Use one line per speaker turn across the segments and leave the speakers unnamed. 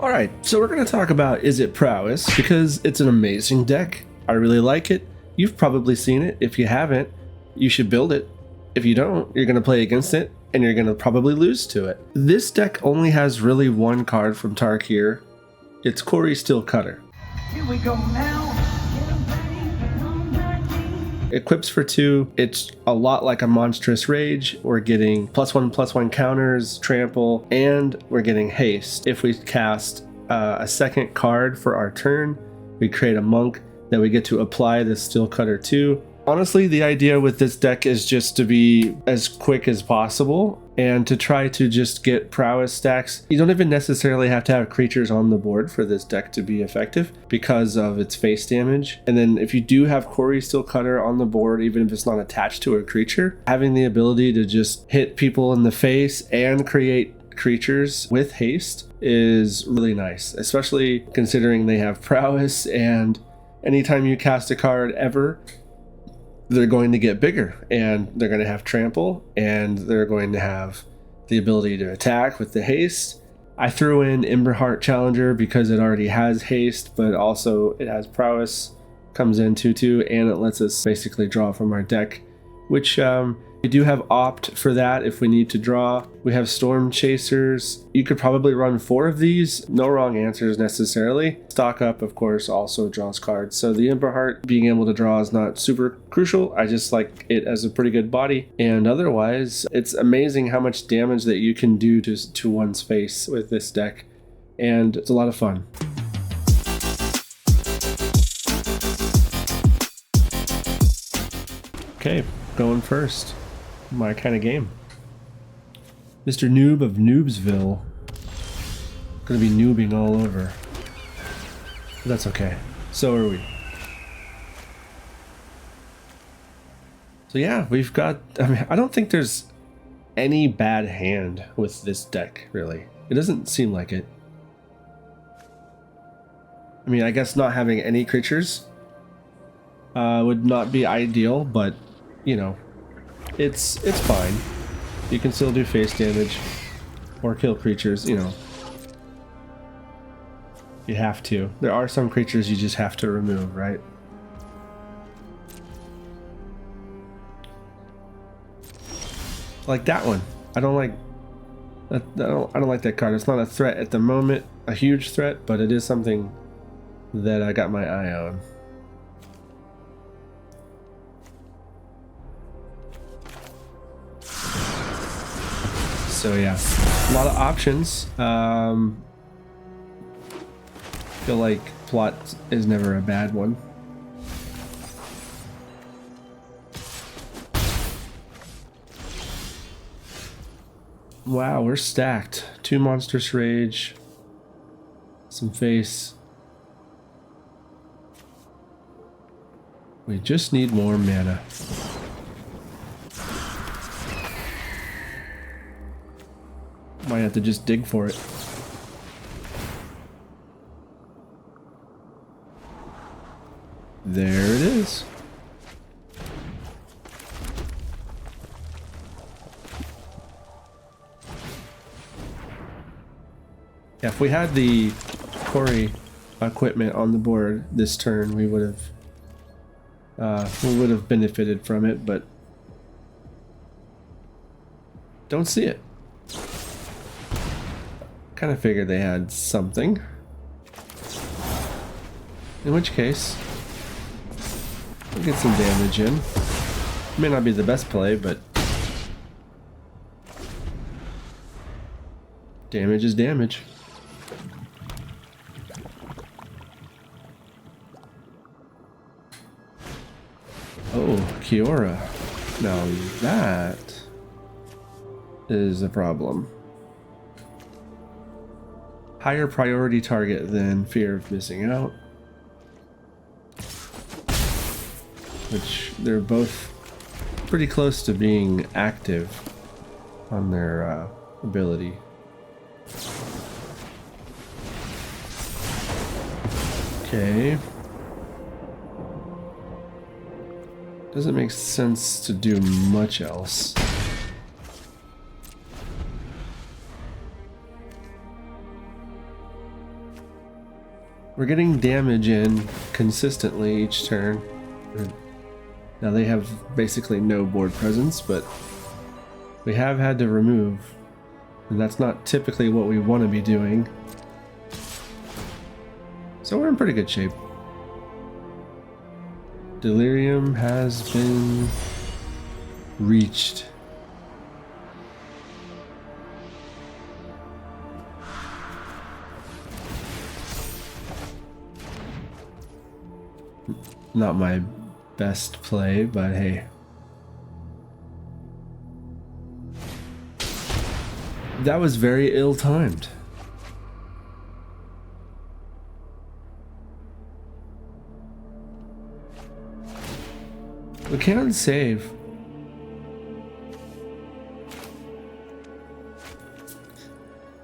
Alright, so we're going to talk about Izzet Prowess because it's an amazing deck. I really like it. You've probably seen it. If you haven't, you should build it. If you don't, you're going to play against it and you're going to probably lose to it. This deck only has really one card from Tarkir. It's Cori-Steel Cutter.
Here we go now.
Equips for 2, it's a lot like a Monstrous Rage. We're getting +1/+1 counters, trample, and we're getting haste. If we cast a second card for our turn, we create a monk that we get to apply the Steel Cutter to. Honestly, the idea with this deck is just to be as quick as possible and to try to just get prowess stacks. You don't even necessarily have to have creatures on the board for this deck to be effective because of its face damage. And then if you do have Cori-Steel Cutter on the board, even if it's not attached to a creature, having the ability to just hit people in the face and create creatures with haste is really nice, especially considering they have prowess, and anytime you cast a card ever, they're going to get bigger and they're going to have trample and they're going to have the ability to attack with the haste. I threw in Emberheart Challenger because it already has haste, but also it has prowess, comes in 2/2, and it lets us basically draw from our deck, which we do have opt for that if we need to draw. We have Storm Chasers. You could probably run 4 of these. No wrong answers necessarily. Stock Up, of course, also draws cards. So the Emberheart being able to draw is not super crucial. I just like it as a pretty good body. And otherwise, it's amazing how much damage that you can do to one's face with this deck. And it's a lot of fun. Okay, going first. My kind of game. Mr. Noob of Noobsville. Gonna be noobing all over. But that's okay. So are we. So yeah, we've got... I don't think there's any bad hand with this deck, really. It doesn't seem like it. I mean, I guess not having any creatures would not be ideal, but, you know, it's fine. You can still do face damage or kill creatures, you know. You have to. There are some creatures you just have to remove, right? Like that one. I don't like that. I don't like that card. It's not a threat at the moment, a huge threat, but it is something that I got my eye on. So yeah, a lot of options. Feel like plot is never a bad one. Wow, we're stacked. 2 Monstrous Rage, some face. We just need more mana. Might have to just dig for it. There it is. Yeah, if we had the Cori equipment on the board this turn, we would have benefited from it, but don't see it. Kind of figured they had something. In which case, we'll get some damage in. May not be the best play, but damage is damage. Oh, Kiora. Now that is a problem. Higher priority target than Fear of Missing Out. Which they're both pretty close to being active on their ability. Okay. Doesn't make sense to do much else. We're getting damage in consistently each turn. Now they have basically no board presence, but we have had to remove, and that's not typically what we want to be doing. So we're in pretty good shape. Delirium has been reached. Not my best play, but hey. That was very ill-timed. We can save.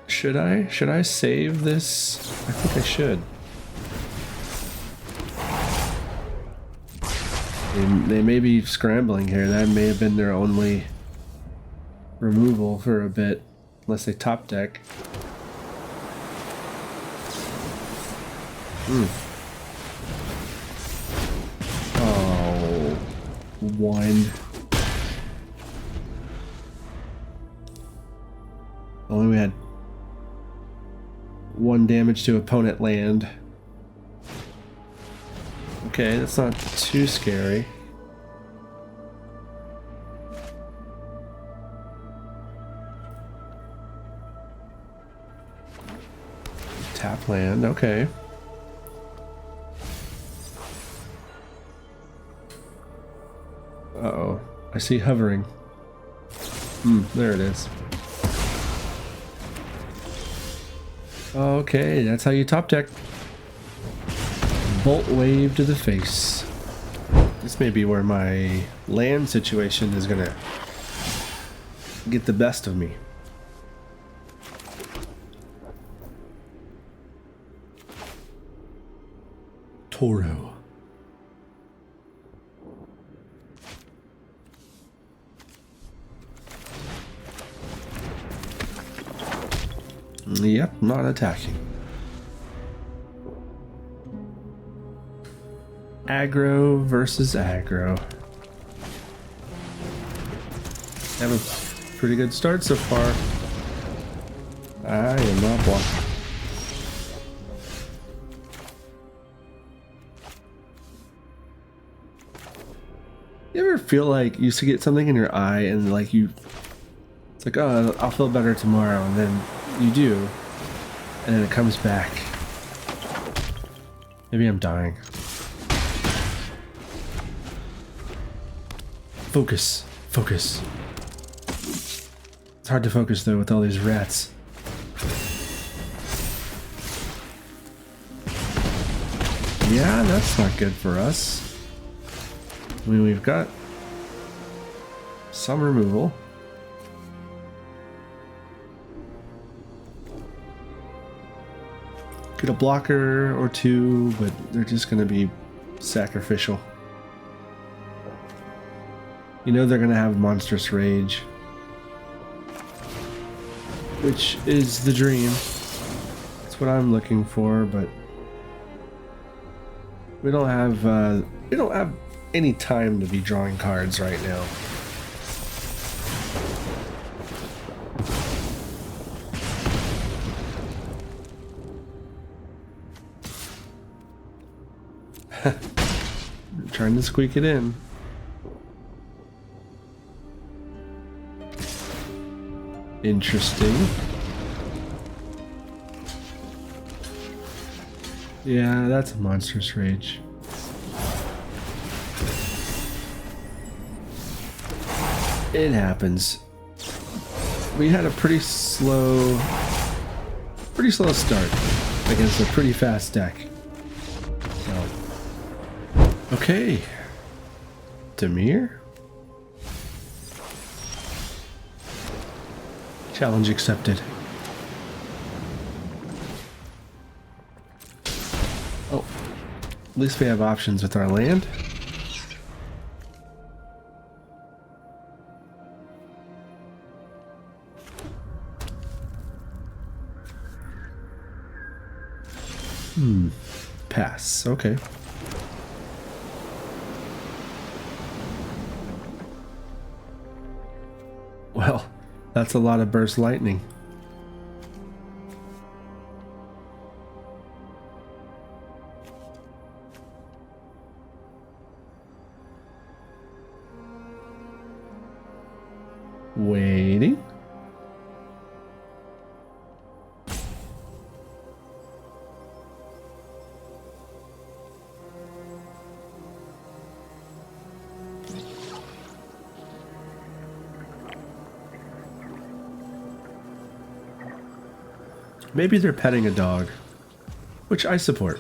Should I? Should I save this? I think I should. They may be scrambling here. That may have been their only removal for a bit, unless they top deck. Oh, wind. Only we had 1 damage to opponent land. Okay, that's not too scary. Tap land, okay. Uh-oh, I see hovering. There it is. Okay, that's how you top deck. Boltwave to the face. This may be where my land situation is gonna get the best of me. Toro. Yep, not attacking. Aggro versus aggro. Have a pretty good start so far. I am not blocking. You ever feel like you used to get something in your eye and like it's like, oh, I'll feel better tomorrow, and then you do, and then it comes back. Maybe I'm dying. Focus. Focus. It's hard to focus though with all these rats. Yeah, that's not good for us. I mean, we've got some removal. Get a blocker or two, but they're just going to be sacrificial. You know they're going to have monstrous rage, which is the dream. That's what I'm looking for, but we don't have any time to be drawing cards right now. Trying to squeak it in. Interesting. Yeah, that's a monstrous rage. It happens. We had a pretty slow start against a pretty fast deck. So, okay. Demir? Challenge accepted. Oh, at least we have options with our land. Pass. Okay. Well, that's a lot of Burst Lightning. Waiting. Maybe they're petting a dog, which I support.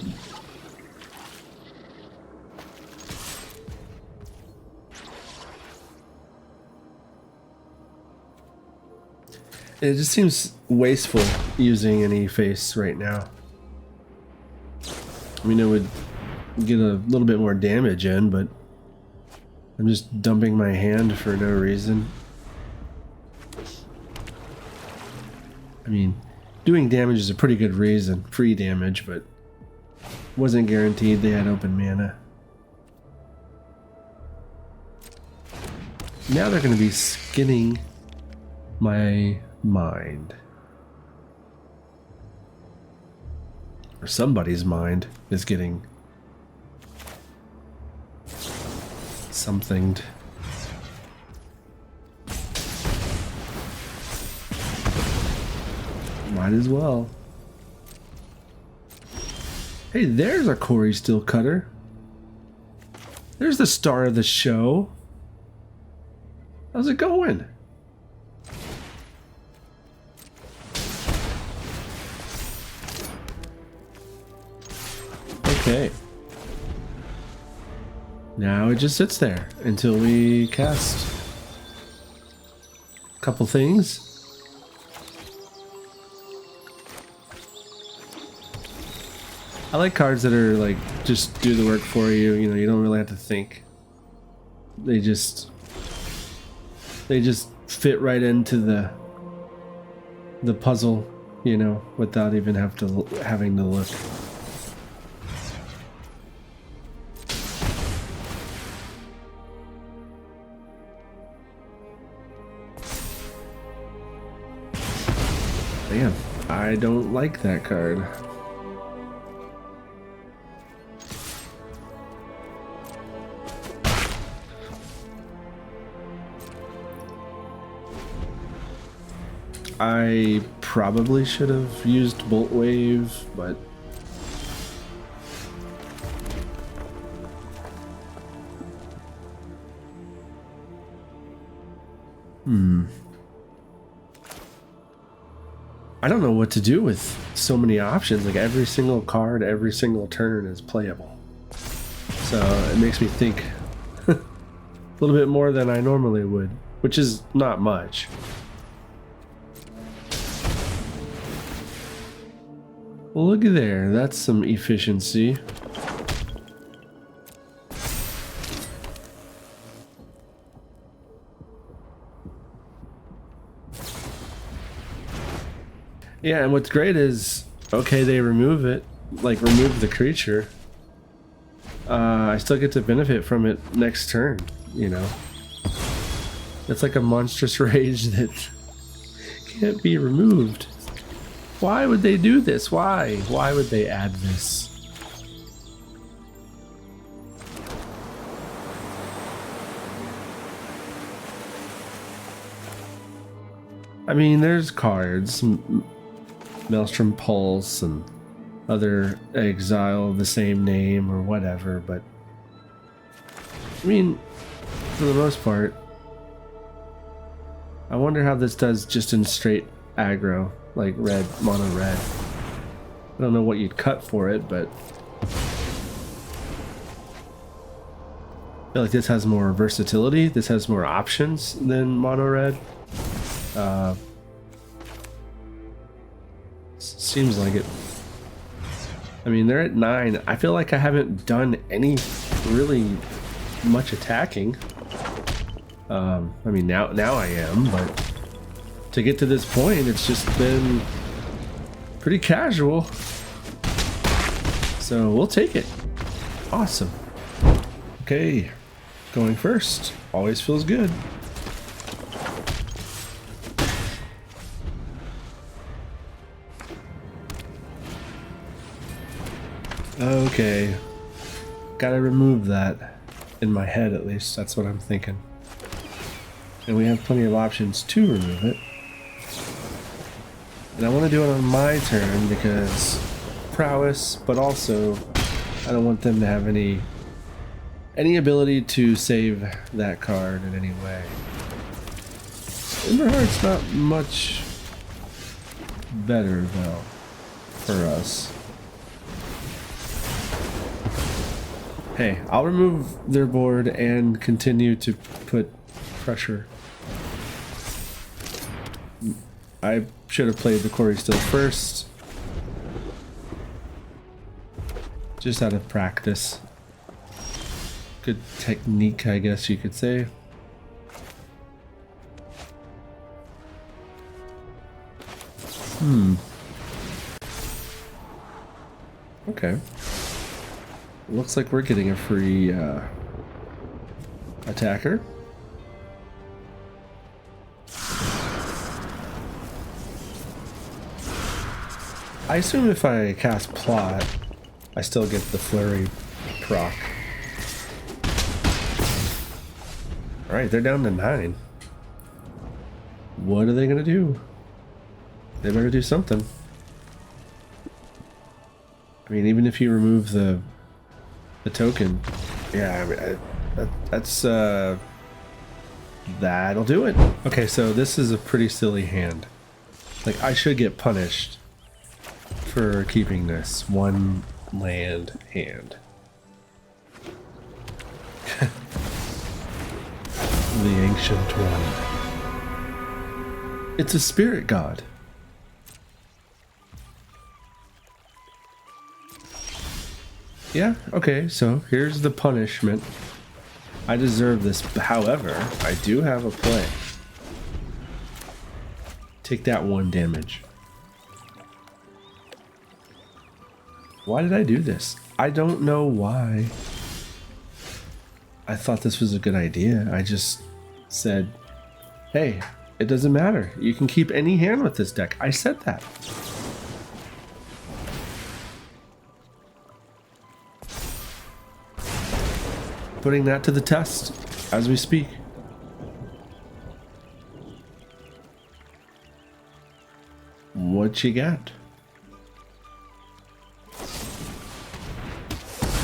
It just seems wasteful using any face right now. I mean, it would get a little bit more damage in, but I'm just dumping my hand for no reason. I mean, doing damage is a pretty good reason, free damage, but wasn't guaranteed they had open mana. Now they're going to be skinning my mind. Or somebody's mind is getting somethinged. Might as well. Hey, there's a Cori-Steel Cutter. There's the star of the show. How's it going? Okay. Now it just sits there until we cast a couple things. I like cards that are like just do the work for you. You know, you don't really have to think. They just fit right into the puzzle, you know, without even having to look. Damn, I don't like that card. I probably should have used Boltwave, but I don't know what to do with so many options. Like every single card, every single turn is playable. So it makes me think a little bit more than I normally would, which is not much. Well, look at there. That's some efficiency. Yeah, and what's great is, okay, they remove it, like remove the creature. I still get to benefit from it next turn, you know. It's like a monstrous rage that can't be removed. Why would they do this? Why? Why would they add this? I mean, there's cards, Maelstrom Pulse and other exile of the same name or whatever, but I mean, for the most part, I wonder how this does just in straight aggro, like red, mono red. I don't know what you'd cut for it, but I feel like this has more versatility. This has more options than mono red. Seems like it. I mean, they're at 9. I feel like I haven't done any really much attacking. I mean, now I am, but to get to this point, it's just been pretty casual. So we'll take it. Awesome. Okay, going first. Always feels good. Okay. Gotta remove that. In my head, at least. That's what I'm thinking. And we have plenty of options to remove it. And I want to do it on my turn because prowess, but also I don't want them to have any ability to save that card in any way. Emberheart's not much better though for us. Hey, I'll remove their board and continue to put pressure. I should have played the Cori-Steel first. Just out of practice. Good technique, I guess you could say. Okay. Looks like we're getting a free attacker. I assume if I cast plot, I still get the flurry proc. Alright, they're down to 9. What are they gonna do? They better do something. I mean, even if you remove the token, yeah, I mean, that's that'll do it. Okay, so this is a pretty silly hand. Like, I should get punished for keeping this one land hand. The Ancient One. It's a spirit god. Yeah, okay, so here's the punishment. I deserve this, however, I do have a play. Take that 1 damage. Why did I do this? I don't know why. I thought this was a good idea. I just said, hey, it doesn't matter. You can keep any hand with this deck. I said that. Putting that to the test as we speak. What you got?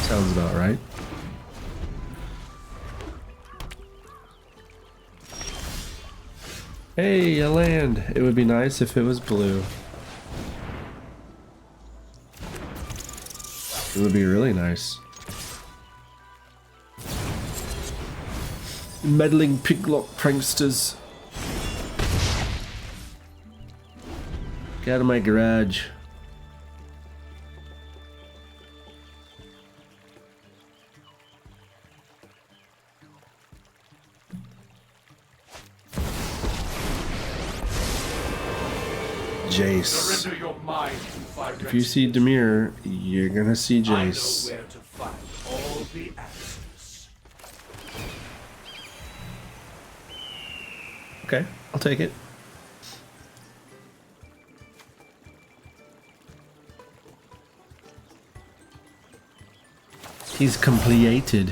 Sounds about right. Hey, a land. It would be nice if it was blue. It would be really nice. Meddling piglock pranksters. Get out of my garage. Jace. If you see Demir, you're gonna see Jace. Okay, I'll take it. He's completed.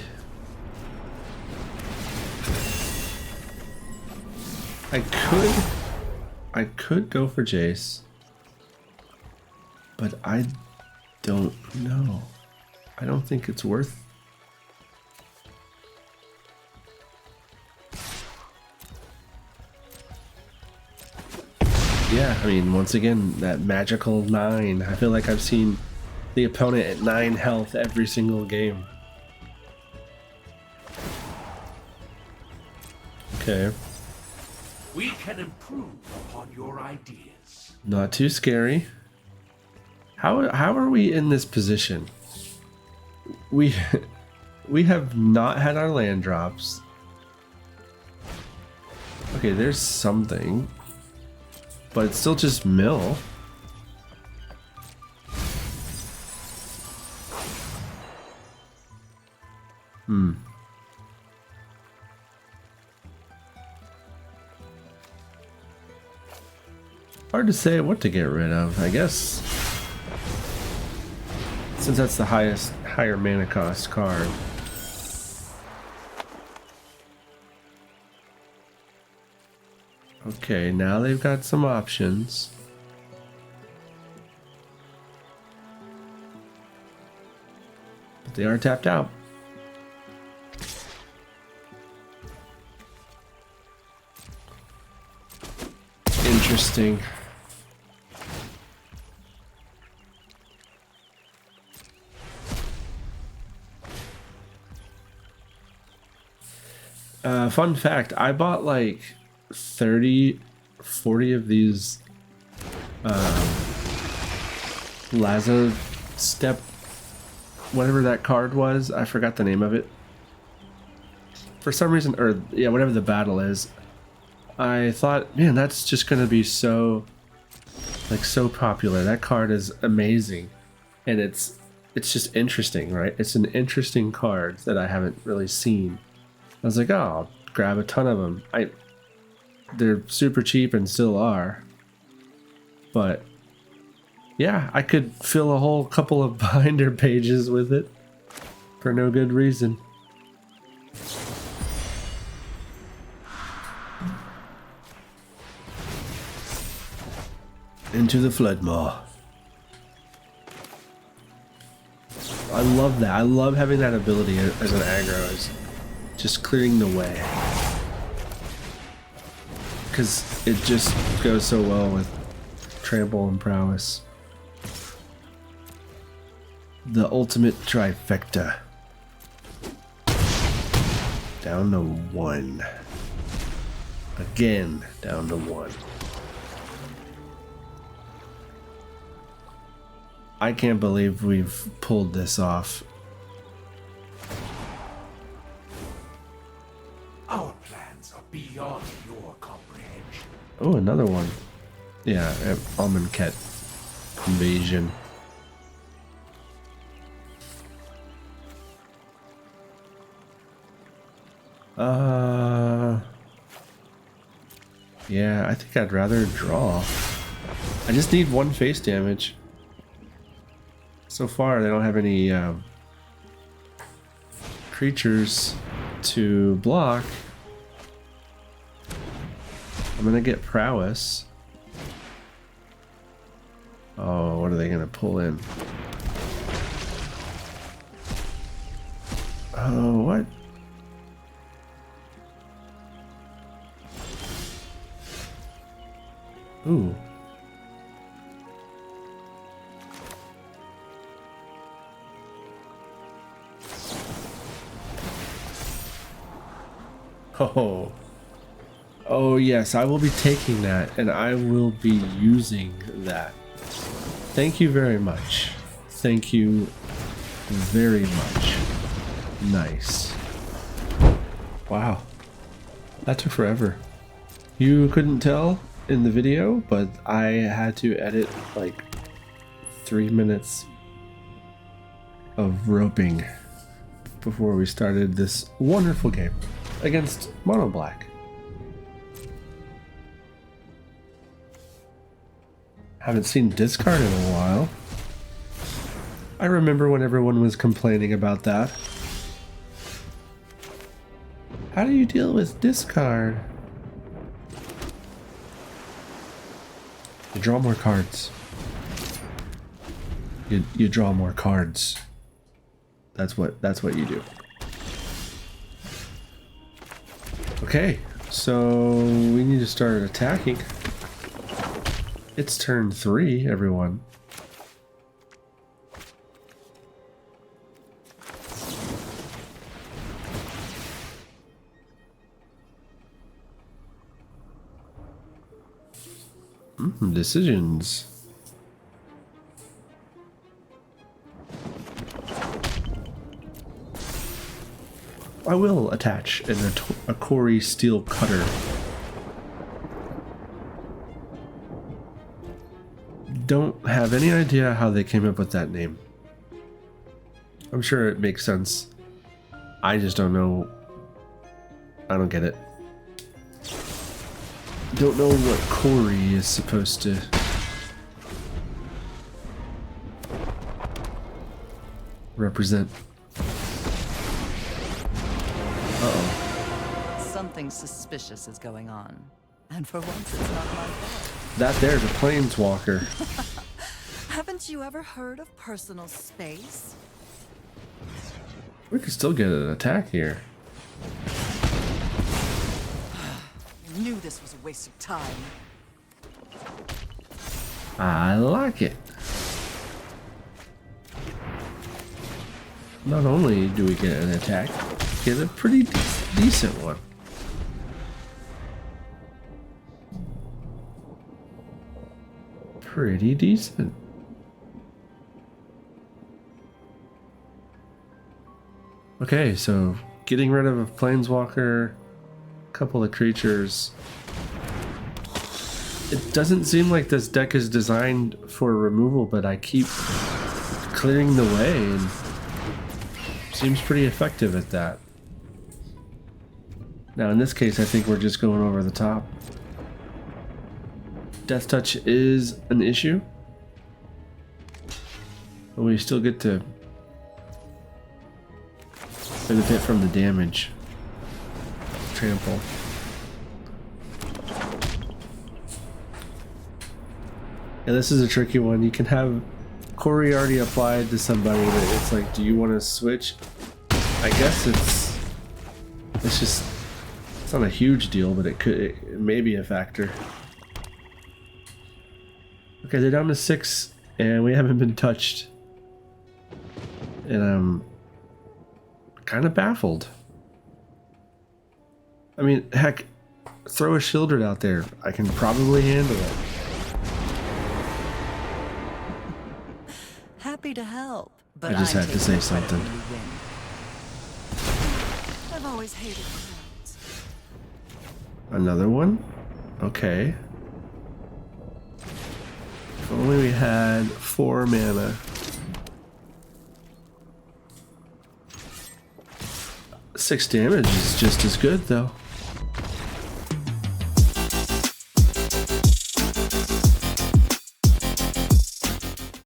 I could go for Jace, but I don't know. I don't think it's worth. Yeah, I mean, once again, that magical 9. I feel like I've seen the opponent at 9 health every single game. Okay.
We can improve upon your ideas.
Not too scary. How are we in this position? We have not had our land drops. Okay, there's something. But it's still just mill. Hard to say what to get rid of, I guess. Since that's the higher mana cost card. Okay, now they've got some options. But they are tapped out. Interesting. Fun fact, I bought like 30, 40 of these Lazo Step, whatever that card was. I forgot the name of it. For some reason, or yeah, whatever the battle is. I thought, man, that's just gonna be so, like, so popular. That card is amazing, and it's just interesting, right? It's an interesting card that I haven't really seen. I was like, oh, I'll grab a ton of them. They're super cheap and still are, but yeah, I could fill a whole couple of binder pages with it for no good reason. Into the Floodmaw. I love that. I love having that ability as an aggro, is just clearing the way. Because it just goes so well with Trample and Prowess. The ultimate trifecta. Down to 1. Again, down to 1. I can't believe we've pulled this off.
Our plans are beyond your comprehension.
Oh, another one. Yeah, Almond-Ket invasion. Yeah, I think I'd rather draw. I just need 1 face damage. So far, they don't have any creatures to block. I'm gonna get Prowess. Oh, what are they gonna pull in? Oh, what? Ooh. Oh. Oh yes, I will be taking that and I will be using that. Thank you very much. Thank you very much. Nice. Wow. That took forever. You couldn't tell in the video, but I had to edit like 3 minutes of roping before we started this wonderful game against Mono Black. Haven't seen discard in a while. I remember when everyone was complaining about that. How do you deal with discard? You draw more cards. You draw more cards. That's what you do. Okay, so we need to start attacking. It's turn 3, everyone. Decisions. I will attach a Cori-Steel Cutter. Don't have any idea how they came up with that name. I'm sure it makes sense. I just don't know. I don't get it. Don't know what Cori is supposed to... represent. Uh-oh.
Something suspicious is going on. And for once, it's not my fault.
That there's a planeswalker.
Haven't you ever heard of personal space?
We could still get an attack here.
I knew this was a waste of time.
I like it. Not only do we get an attack, get a pretty decent one. Pretty decent. Okay, so getting rid of a planeswalker, a couple of creatures. It doesn't seem like this deck is designed for removal, but I keep clearing the way and seems pretty effective at that. Now in this case, I think we're just going over the top. Death Touch is an issue, but we still get to benefit from the damage. Trample. Yeah, this is a tricky one. You can have Cori already applied to somebody, but it's like, do you want to switch? I guess it's just, it's not a huge deal, but it may be a factor. Okay, they're down to 6, and we haven't been touched. And I'm kind of baffled. I mean, heck, throw a Shieldred out there. I can probably handle it.
Happy to help, but
I just had to say something.
I've always hated crowds.
Another one? Okay. If only we had 4 mana. 6 damage is just as good, though.